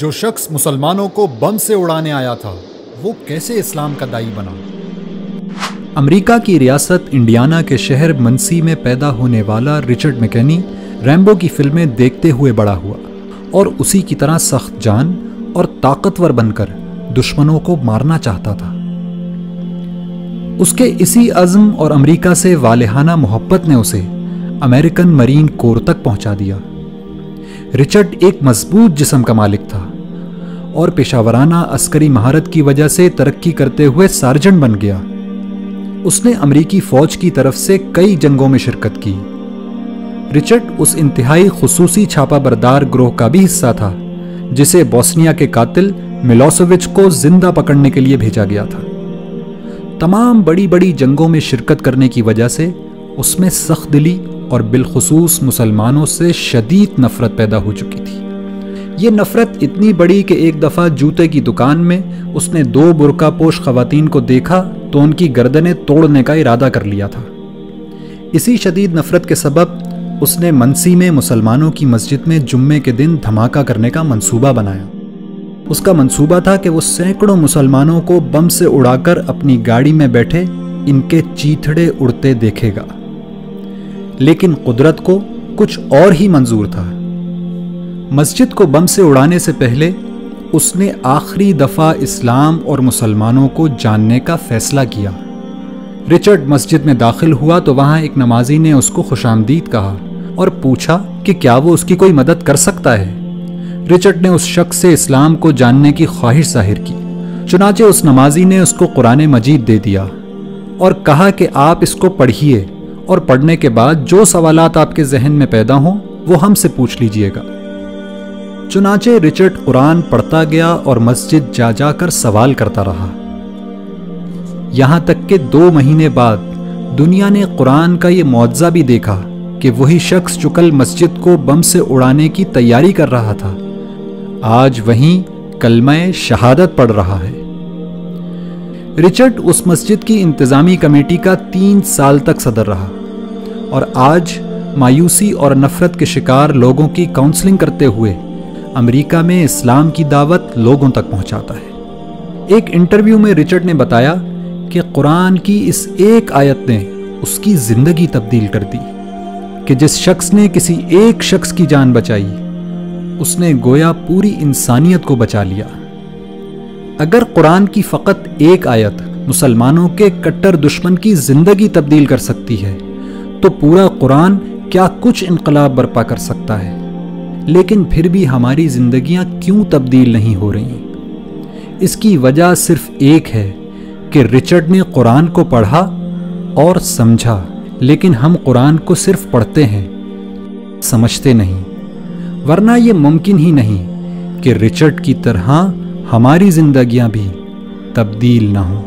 جو شخص مسلمانوں کو بم سے اڑانے آیا تھا وہ کیسے اسلام کا داعی بنا؟ امریکہ کی ریاست انڈیانا کے شہر منسی میں پیدا ہونے والا رچرڈ میکنی ریمبو کی فلمیں دیکھتے ہوئے بڑا ہوا اور اسی کی طرح سخت جان اور طاقتور بن کر دشمنوں کو مارنا چاہتا تھا۔ اس کے اسی عزم اور امریکہ سے والہانہ محبت نے اسے امریکن مرین کور تک پہنچا دیا۔ رچرڈ ایک مضبوط جسم کا مالک تھا اور پیشہ ورانہ عسکری مہارت کی وجہ سے ترقی کرتے ہوئے سارجنٹ بن گیا۔ اس نے امریکی فوج کی طرف سے کئی جنگوں میں شرکت کی۔ رچرڈ اس انتہائی خصوصی چھاپا بردار گروہ کا بھی حصہ تھا جسے بوسنیا کے قاتل ملوسیوچ کو زندہ پکڑنے کے لیے بھیجا گیا تھا۔ تمام بڑی بڑی جنگوں میں شرکت کرنے کی وجہ سے اس میں سخت دلی اور بالخصوص مسلمانوں سے شدید نفرت پیدا ہو چکی تھی۔ یہ نفرت اتنی بڑی کہ ایک دفعہ جوتے کی دکان میں اس نے 2 برقع پوش خواتین کو دیکھا تو ان کی گردنیں توڑنے کا ارادہ کر لیا تھا۔ اسی شدید نفرت کے سبب اس نے منسی میں مسلمانوں کی مسجد میں جمعے کے دن دھماکہ کرنے کا منصوبہ بنایا۔ اس کا منصوبہ تھا کہ وہ سینکڑوں مسلمانوں کو بم سے اڑا کر اپنی گاڑی میں بیٹھے ان کے چیتھڑے اڑتے دیکھے گا، لیکن قدرت کو کچھ اور ہی منظور تھا۔ مسجد کو بم سے اڑانے سے پہلے اس نے آخری دفعہ اسلام اور مسلمانوں کو جاننے کا فیصلہ کیا۔ رچرڈ مسجد میں داخل ہوا تو وہاں ایک نمازی نے اس کو خوش آمدید کہا اور پوچھا کہ کیا وہ اس کی کوئی مدد کر سکتا ہے۔ رچرڈ نے اس شخص سے اسلام کو جاننے کی خواہش ظاہر کی، چنانچہ اس نمازی نے اس کو قرآن مجید دے دیا اور کہا کہ آپ اس کو پڑھیے اور پڑھنے کے بعد جو سوالات آپ کے ذہن میں پیدا ہوں وہ ہم سے پوچھ لیجئے گا۔ چنانچہ رچرڈ قرآن پڑھتا گیا اور مسجد جا جا کر سوال کرتا رہا، یہاں تک کہ 2 مہینے بعد دنیا نے قرآن کا یہ معجزہ بھی دیکھا کہ وہی شخص جو کل مسجد کو بم سے اڑانے کی تیاری کر رہا تھا آج وہیں کلمہ شہادت پڑھ رہا ہے۔ رچرڈ اس مسجد کی انتظامی کمیٹی کا 3 سال تک صدر رہا اور آج مایوسی اور نفرت کے شکار لوگوں کی کاؤنسلنگ کرتے ہوئے امریکہ میں اسلام کی دعوت لوگوں تک پہنچاتا ہے۔ ایک انٹرویو میں رچرڈ نے بتایا کہ قرآن کی اس ایک آیت نے اس کی زندگی تبدیل کر دی کہ جس شخص نے کسی ایک شخص کی جان بچائی اس نے گویا پوری انسانیت کو بچا لیا۔ اگر قرآن کی فقط ایک آیت مسلمانوں کے کٹر دشمن کی زندگی تبدیل کر سکتی ہے تو پورا قرآن کیا کچھ انقلاب برپا کر سکتا ہے۔ لیکن پھر بھی ہماری زندگیاں کیوں تبدیل نہیں ہو رہی؟ اس کی وجہ صرف ایک ہے کہ رچرڈ نے قرآن کو پڑھا اور سمجھا، لیکن ہم قرآن کو صرف پڑھتے ہیں، سمجھتے نہیں، ورنہ یہ ممکن ہی نہیں کہ رچرڈ کی طرح ہماری زندگیاں بھی تبدیل نہ ہوں۔